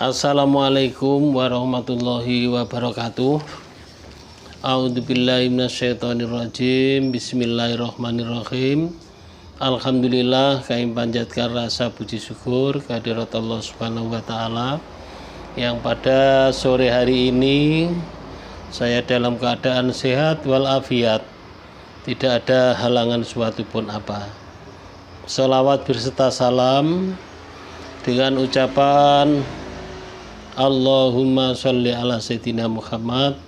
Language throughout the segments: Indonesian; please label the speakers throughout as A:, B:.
A: Assalamualaikum warahmatullahi wabarakatuh. A'udzubillahi minasyaitonirrajim. Bismillahirrahmanirrahim. Alhamdulillah, kami panjatkan rasa puji syukur kehadirat Allah Subhanahu wa taala yang pada sore hari ini saya dalam keadaan sehat walafiat, tidak ada halangan suatu pun apa. Salawat berserta salam dengan ucapan Allahumma sholli ala sayyidina Muhammad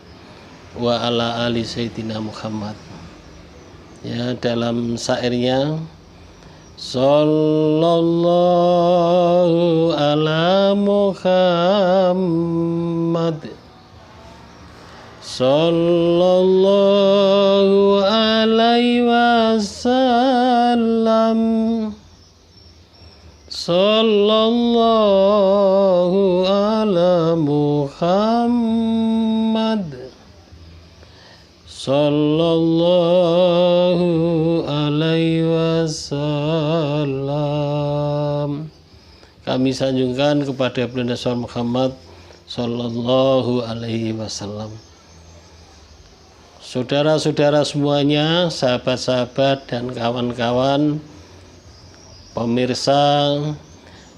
A: wa ala ali sayyidina Muhammad. Ya, dalam syairnya sallallahu ala Muhammad sallallahu alaihi wasallam sallallahu ala Muhammad sallallahu alaihi wasallam. Kami sanjungkan kepada Baginda Muhammad sallallahu alaihi wasallam. Saudara-saudara semuanya, sahabat-sahabat dan kawan-kawan pemirsa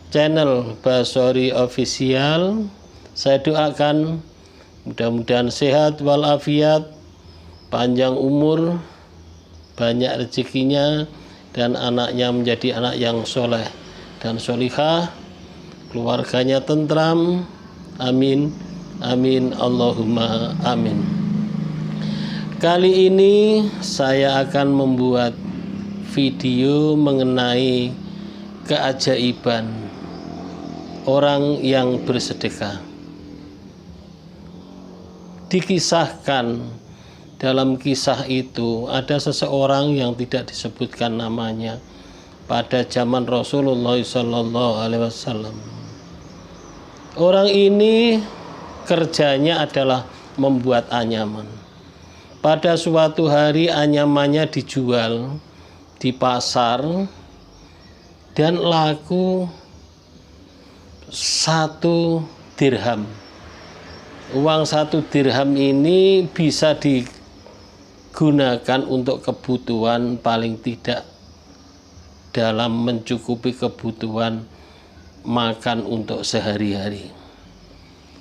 A: channel Basori Official, saya doakan mudah-mudahan sehat walafiat, panjang umur, banyak rezekinya, dan anaknya menjadi anak yang soleh dan solihah, keluarganya tentram, amin, amin, Allahumma amin. Kali ini saya akan membuat video mengenai keajaiban orang yang bersedekah. Dikisahkan dalam kisah itu ada seseorang yang tidak disebutkan namanya pada zaman Rasulullah SAW. Orang ini kerjanya adalah membuat anyaman. Pada suatu hari anyamannya dijual di pasar dan laku 1 dirham. Uang 1 dirham ini bisa digunakan untuk kebutuhan paling tidak dalam mencukupi kebutuhan makan untuk sehari-hari,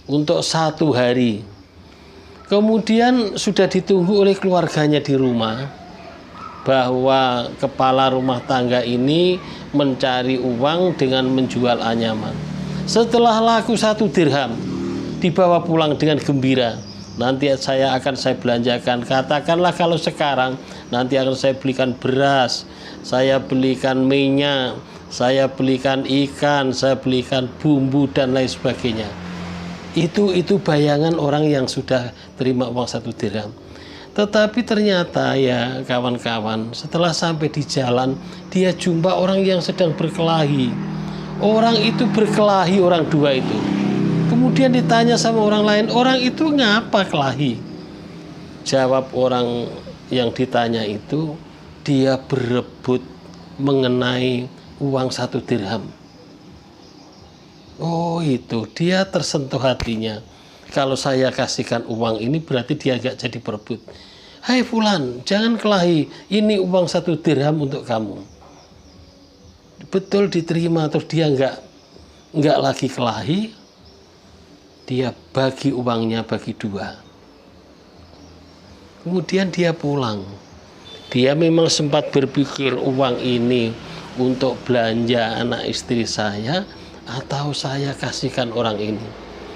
A: untuk 1 hari. Kemudian sudah ditunggu oleh keluarganya di rumah bahwa kepala rumah tangga ini mencari uang dengan menjual anyaman. Setelah laku 1 dirham, dibawa pulang dengan gembira. Nanti saya belanjakan. Katakanlah kalau sekarang, nanti akan saya belikan beras, saya belikan minyak, saya belikan ikan, saya belikan bumbu dan lain sebagainya. Itu bayangan orang yang sudah terima uang 1 dirham. Tetapi ternyata ya kawan-kawan, setelah sampai di jalan, dia jumpa orang yang sedang berkelahi. Orang itu berkelahi, orang 2 itu. Kemudian ditanya sama orang lain, orang itu ngapa kelahi? Jawab orang yang ditanya itu, dia berebut mengenai uang 1 dirham. Oh itu, dia tersentuh hatinya. Kalau saya kasihkan uang ini berarti dia gak jadi berebut. Hai fulan, jangan kelahi, ini uang 1 dirham untuk kamu. Betul diterima, terus dia nggak lagi kelahi. Dia bagi uangnya bagi 2. Kemudian dia pulang. Dia memang sempat berpikir uang ini untuk belanja anak istri saya atau saya kasihkan orang ini.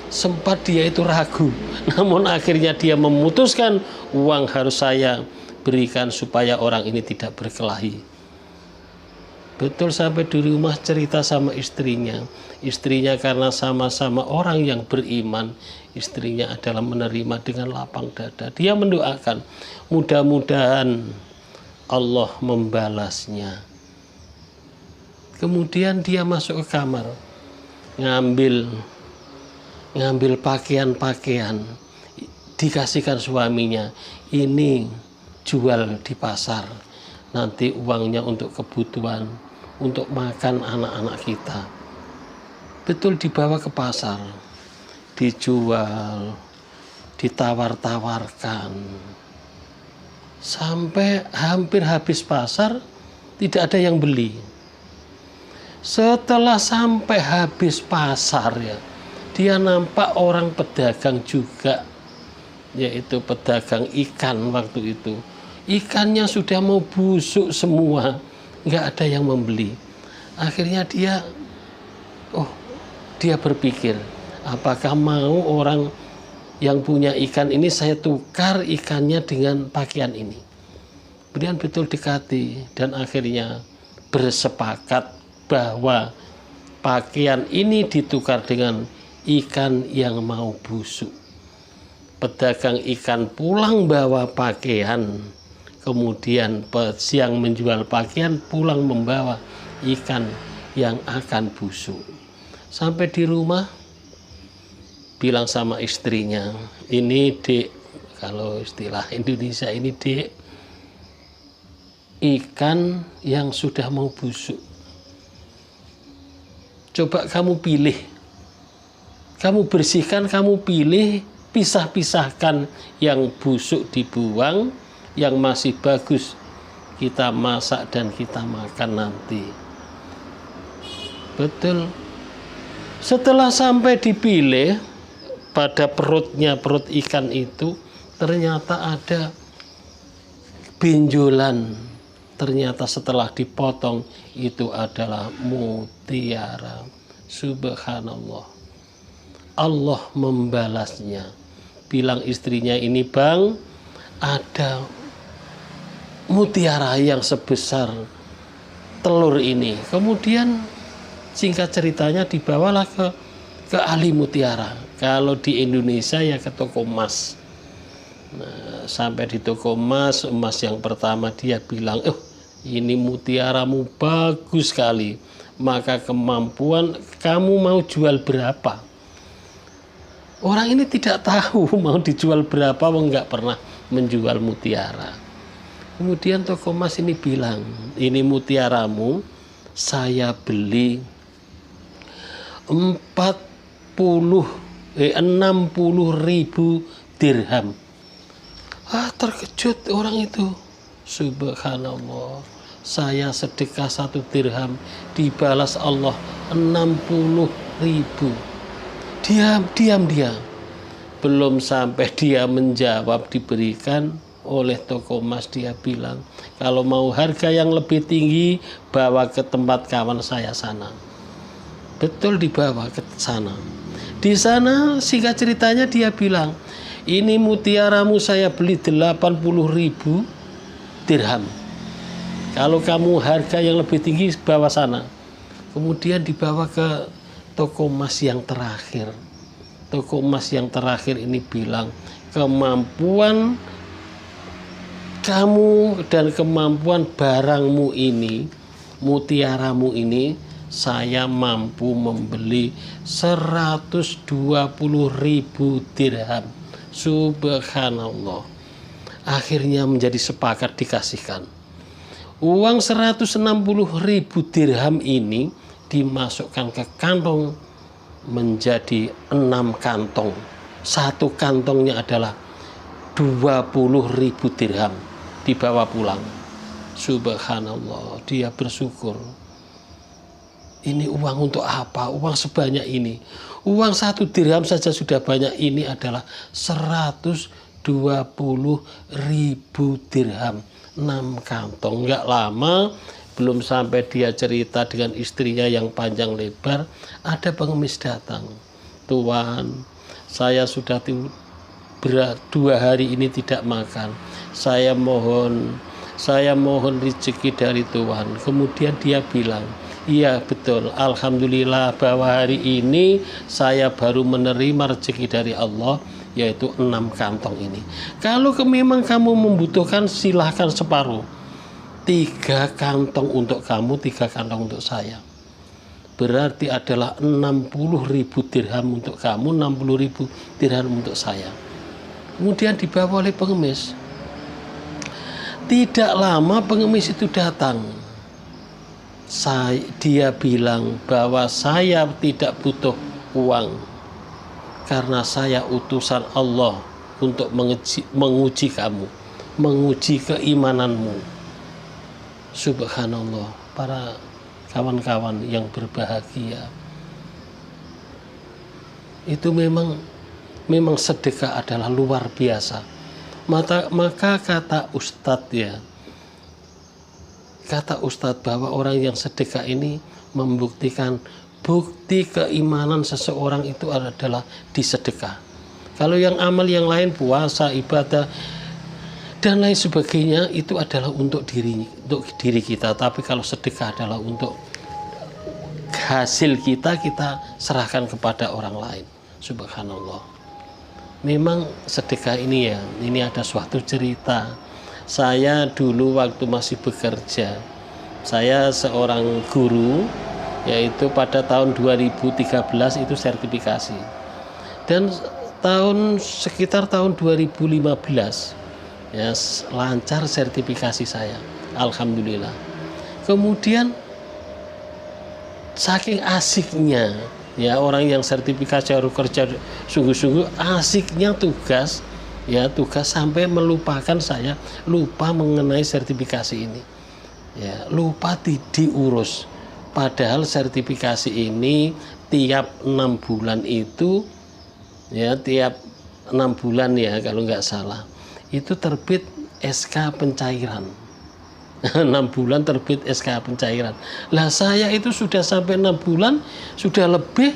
A: Sempat dia itu ragu, namun akhirnya dia memutuskan uang harus saya berikan supaya orang ini tidak berkelahi. Betul, sampai di rumah cerita sama istrinya. Istrinya karena sama-sama orang yang beriman, istrinya adalah menerima dengan lapang dada. Dia mendoakan, mudah-mudahan Allah membalasnya. Kemudian dia masuk ke kamar, ngambil pakaian-pakaian, dikasihkan suaminya, ini jual di pasar, nanti uangnya untuk kebutuhan, untuk makan anak-anak kita. Betul, dibawa ke pasar. dijual, ditawar-tawarkan. Sampai hampir habis pasar, tidak ada yang beli. Setelah sampai habis pasar ya, dia nampak orang pedagang juga, yaitu pedagang ikan waktu itu. Ikannya sudah mau busuk semua, nggak ada yang membeli. Akhirnya dia berpikir, apakah mau orang yang punya ikan ini saya tukar ikannya dengan pakaian ini. Kemudian betul dekati dan akhirnya bersepakat bahwa pakaian ini ditukar dengan ikan yang mau busuk. Pedagang ikan pulang bawa pakaian, kemudian yang menjual pakaian pulang membawa ikan yang akan busuk. Sampai di rumah bilang sama istrinya, ini Dek, kalau istilah Indonesia ini Dek, ikan yang sudah mau busuk. Coba kamu pilih, kamu bersihkan, kamu pilih, pisah-pisahkan, yang busuk dibuang, yang masih bagus kita masak dan kita makan nanti. Betul. Setelah sampai dipilih, pada perut ikan itu ternyata ada benjolan. Ternyata setelah dipotong itu adalah mutiara. Subhanallah. Allah membalasnya. Bilang istrinya, ini Bang, ada mutiara yang sebesar telur ini. Kemudian singkat ceritanya dibawalah ke ahli mutiara. Kalau di Indonesia ya ke toko emas. Nah, sampai di toko emas yang pertama dia bilang, ini mutiaramu bagus sekali, maka kemampuan kamu mau jual berapa? Orang ini tidak tahu mau dijual berapa, nggak pernah menjual mutiara. Kemudian toko emas ini bilang, ini mutiaramu saya beli 60.000 dirham. Terkejut orang itu. Subhanallah, saya sedekah 1 dirham dibalas Allah 60.000. Diam dia. Belum sampai dia menjawab diberikan oleh toko emas, dia bilang, kalau mau harga yang lebih tinggi bawa ke tempat kawan saya sana. Betul, dibawa ke sana. Di sana singkat ceritanya dia bilang, ini mutiaramu saya beli 80.000 dirham. Kalau kamu harga yang lebih tinggi bawa sana. Kemudian dibawa ke toko emas yang terakhir. Toko emas yang terakhir ini bilang, kemampuan kamu dan kemampuan barangmu ini, mutiaramu ini, saya mampu membeli 120.000 dirham. Subhanallah. Akhirnya menjadi sepakat dikasihkan. Uang 160.000 dirham ini dimasukkan ke kantong menjadi 6 kantong. Satu kantongnya adalah 20.000 dirham, dibawa pulang. Subhanallah, dia bersyukur. Ini uang untuk apa? Uang sebanyak ini. Uang 1 dirham saja sudah banyak. Ini adalah 120.000 dirham, 6 kantong. Enggak lama, belum sampai dia cerita dengan istrinya yang panjang lebar, ada pengemis datang. Tuan, saya sudah 2 hari ini tidak makan. Saya mohon rezeki dari Tuhan. Kemudian dia bilang, iya betul, alhamdulillah bahwa hari ini saya baru menerima rezeki dari Allah, yaitu 6 kantong ini. Kalau memang kamu membutuhkan, silahkan separuh. 3 kantong untuk kamu, 3 kantong untuk saya. Berarti adalah 60.000 dirham untuk kamu, 60.000 dirham untuk saya. Kemudian dibawa oleh pengemis. Tidak lama pengemis itu datang. Dia bilang bahwa saya tidak butuh uang. karena saya utusan Allah untuk menguji kamu, menguji keimananmu. Subhanallah, para kawan-kawan yang berbahagia. Itu memang sedekah adalah luar biasa. Maka kata Ustadz bahwa orang yang sedekah ini membuktikan bukti keimanan seseorang itu adalah di sedekah. Kalau yang amal yang lain, puasa, ibadah dan lain sebagainya, itu adalah untuk diri kita. Tapi kalau sedekah adalah untuk hasil kita serahkan kepada orang lain. Subhanallah. Memang sedekah ini ini ada suatu cerita. Saya dulu waktu masih bekerja, saya seorang guru, yaitu pada tahun 2013 itu sertifikasi. Dan sekitar tahun 2015 ya lancar sertifikasi saya, alhamdulillah. Kemudian saking asiknya ya orang yang sertifikasi harus kerja sungguh-sungguh, asiknya tugas sampai melupakan saya, lupa mengenai sertifikasi ini ya, lupa diurus. Padahal sertifikasi ini tiap 6 bulan itu ya, tiap 6 bulan ya kalau nggak salah itu terbit SK pencairan. 6 bulan terbit SK pencairan. Lah saya itu sudah sampai 6 bulan, sudah lebih,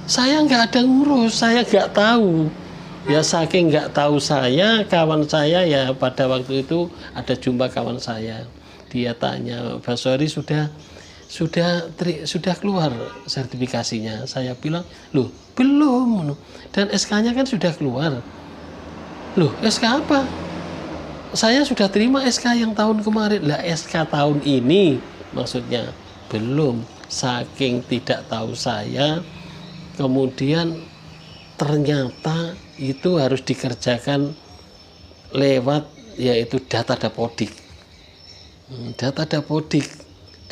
A: saya nggak ada ngurus, saya nggak tahu. Ya saking nggak tahu saya, kawan saya ya pada waktu itu ada jumpa kawan saya. Dia tanya, Pak Sori sudah keluar sertifikasinya. Saya bilang, loh belum. Dan SK-nya kan sudah keluar. Loh SK apa? Saya sudah terima SK yang tahun kemarin. Lah SK tahun ini maksudnya belum. Saking tidak tahu saya, kemudian ternyata itu harus dikerjakan lewat yaitu data dapodik. Data dapodik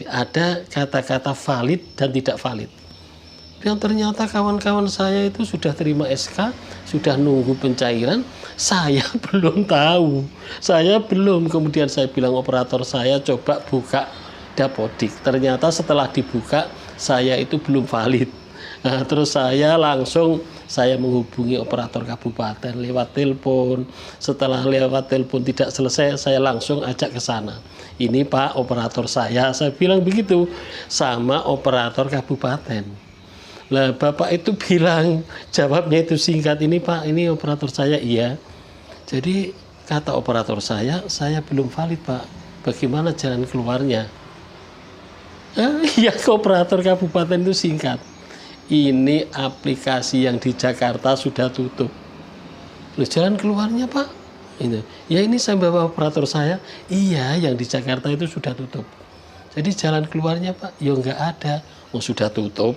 A: ada kata-kata valid dan tidak valid. Dan ternyata kawan-kawan saya itu sudah terima SK, sudah nunggu pencairan, saya belum tahu. Saya belum. Kemudian saya bilang operator saya coba buka dapodik. Ternyata setelah dibuka saya itu belum valid. Nah, terus saya menghubungi operator kabupaten lewat telepon. Setelah lewat telepon tidak selesai, saya langsung ajak ke sana. Ini Pak operator saya bilang begitu sama operator kabupaten. Lah Bapak itu bilang, jawabnya itu singkat, ini Pak, ini operator saya, iya. Jadi kata operator saya belum valid Pak, bagaimana jalan keluarnya? Ya operator kabupaten itu singkat, ini aplikasi yang di Jakarta sudah tutup. Loh jalan keluarnya Pak? Ya ini saya bawa operator saya, iya yang di Jakarta itu sudah tutup. Jadi jalan keluarnya Pak, ya nggak ada, sudah tutup.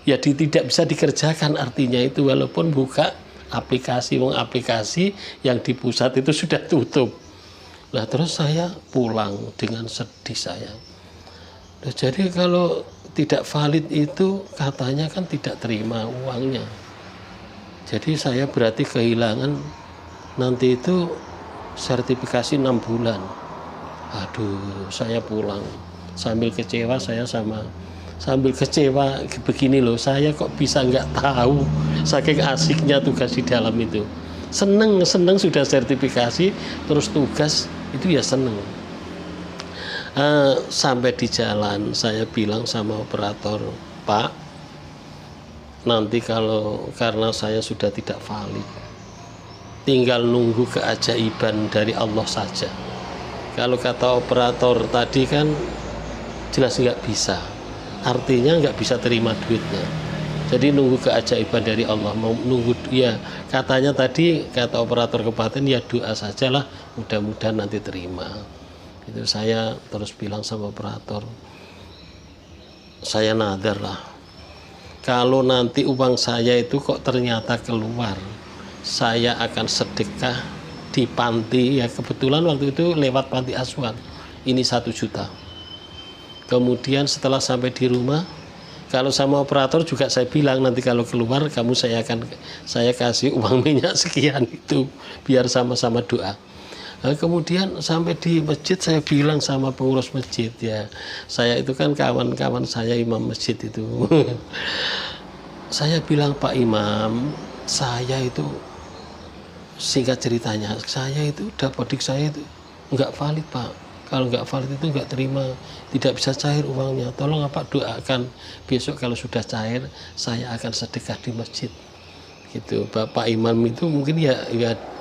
A: Ya tidak bisa dikerjakan, artinya itu walaupun buka aplikasi yang di pusat itu sudah tutup. Nah terus saya pulang dengan sedih saya. Nah, jadi kalau tidak valid itu katanya kan tidak terima uangnya. Jadi saya berarti kehilangan nanti itu sertifikasi 6 bulan. Aduh, saya pulang sambil kecewa sambil kecewa begini loh, saya kok bisa nggak tahu saking asiknya tugas di dalam itu. Seneng sudah sertifikasi, terus tugas itu ya seneng. Sampai di jalan saya bilang sama operator, Pak, nanti karena saya sudah tidak valid, tinggal nunggu keajaiban dari Allah saja. Kalau kata operator tadi kan jelas nggak bisa, artinya nggak bisa terima duitnya. Jadi nunggu keajaiban dari Allah, mau nunggu ya katanya tadi kata operator kabupaten ya doa sajalah, mudah-mudahan nanti terima. Itu saya terus bilang sama operator, saya nadar lah, kalau nanti uang saya itu kok ternyata keluar, saya akan sedekah di panti, ya kebetulan waktu itu lewat panti asuhan, ini 1 juta. Kemudian setelah sampai di rumah, Kalau sama operator juga saya bilang nanti kalau keluar saya kasih uang minyak sekian itu biar sama-sama doa. Nah, kemudian sampai di masjid saya bilang sama pengurus masjid ya, saya itu kan kawan-kawan saya imam masjid itu. Saya bilang, Pak Imam, saya itu singkat ceritanya, saya itu dapodik saya itu nggak valid Pak. Kalau nggak valid itu nggak terima, tidak bisa cair uangnya. Tolong Pak doakan besok kalau sudah cair, saya akan sedekah di masjid. Gitu. Bapak Imam itu mungkin ya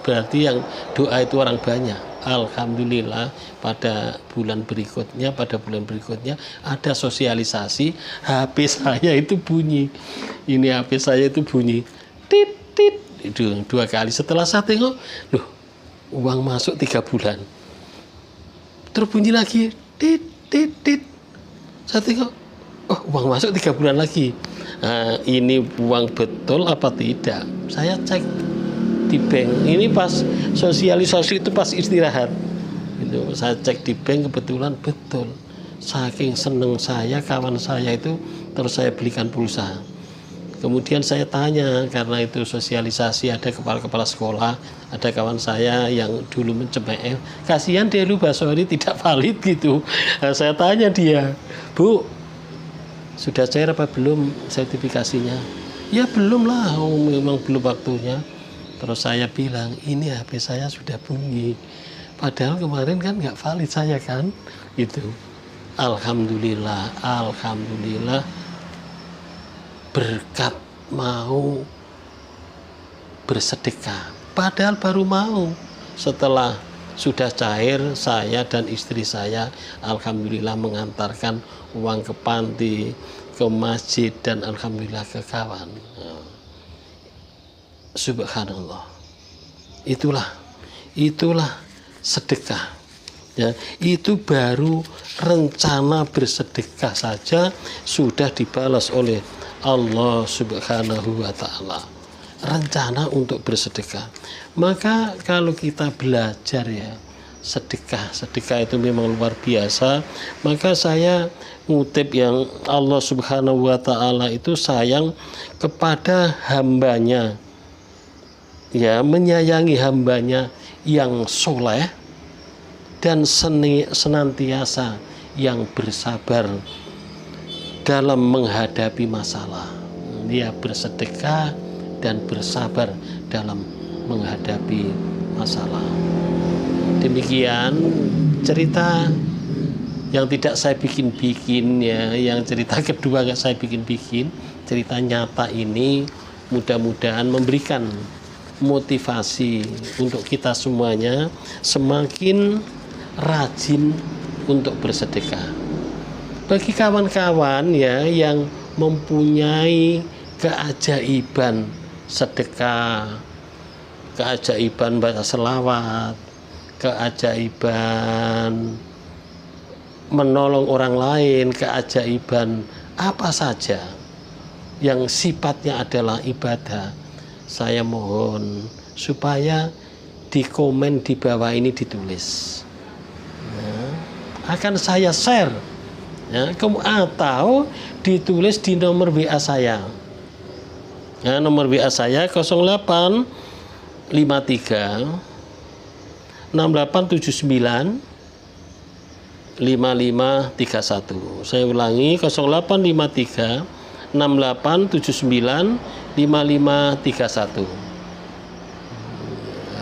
A: berarti yang doa itu orang banyak. Alhamdulillah pada bulan berikutnya ada sosialisasi, HP saya itu bunyi. Ini HP saya itu bunyi. Tit tit itu 2 kali. Setelah saya tengok, loh, uang masuk 3 bulan. Terbunyi lagi, tit tit tit. Saya tengok, oh uang masuk 3 bulan lagi. Nah, ini uang betul apa tidak? Saya cek di bank. Ini pas sosialisasi itu pas istirahat. Itu saya cek di bank kebetulan betul. Saking seneng saya, kawan saya itu terus saya belikan pulsa. Kemudian saya tanya, karena itu sosialisasi, ada kepala-kepala sekolah, ada kawan saya yang dulu mencemeh, kasihan dia lu Basori tidak valid gitu. Nah, saya tanya dia, Bu, sudah cair apa belum sertifikasinya? Ya belum lah, memang belum waktunya. Terus saya bilang, ini HP saya sudah bunyi. Padahal kemarin kan nggak valid saya kan, gitu. Alhamdulillah berkat mau bersedekah. Padahal baru mau, setelah sudah cair, saya dan istri saya alhamdulillah mengantarkan uang ke panti, ke masjid, dan alhamdulillah ke kawan. Subhanallah. Itulah sedekah. Ya, itu baru rencana bersedekah saja sudah dibalas oleh Allah Subhanahu wa ta'ala. Rencana untuk bersedekah. Maka kalau kita belajar ya, sedekah itu memang luar biasa. Maka saya ngutip yang Allah Subhanahu wa ta'ala itu sayang kepada hambanya, ya, menyayangi hambanya yang soleh dan senantiasa yang bersabar dalam menghadapi masalah. Dia bersedekah dan bersabar dalam menghadapi masalah. Demikian cerita yang tidak saya bikin-bikin ya, yang cerita kedua nggak saya bikin-bikin. Cerita nyata ini mudah-mudahan memberikan motivasi untuk kita semuanya semakin rajin untuk bersedekah. Bagi kawan-kawan ya yang mempunyai keajaiban sedekah, keajaiban baca selawat, keajaiban menolong orang lain, keajaiban apa saja yang sifatnya adalah ibadah, saya mohon supaya di komen di bawah ini ditulis. Akan saya share ya, atau ditulis di nomor WA saya ya, nomor WA saya 0853 6879 5531. Saya ulangi 0853 6879 5531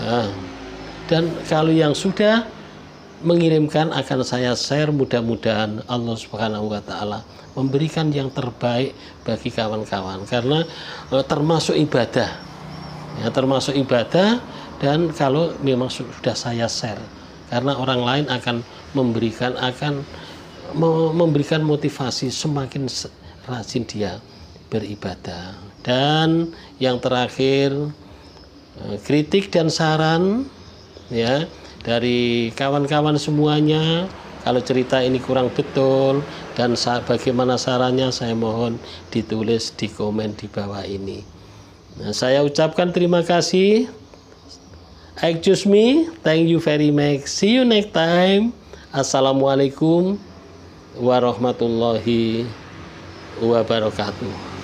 A: ya. Dan kalau yang sudah mengirimkan akan saya share, mudah-mudahan Allah Subhanahu wa ta'ala memberikan yang terbaik bagi kawan-kawan, karena termasuk ibadah ya, termasuk ibadah. Dan kalau memang sudah saya share, karena orang lain akan memberikan motivasi semakin rajin dia beribadah. Dan yang terakhir, kritik dan saran ya dari kawan-kawan semuanya. Kalau cerita ini kurang betul dan bagaimana sarannya, saya mohon ditulis di komen di bawah ini. Nah, saya ucapkan terima kasih. Excuse me, thank you very much. See you next time. Assalamualaikum warahmatullahi wabarakatuh.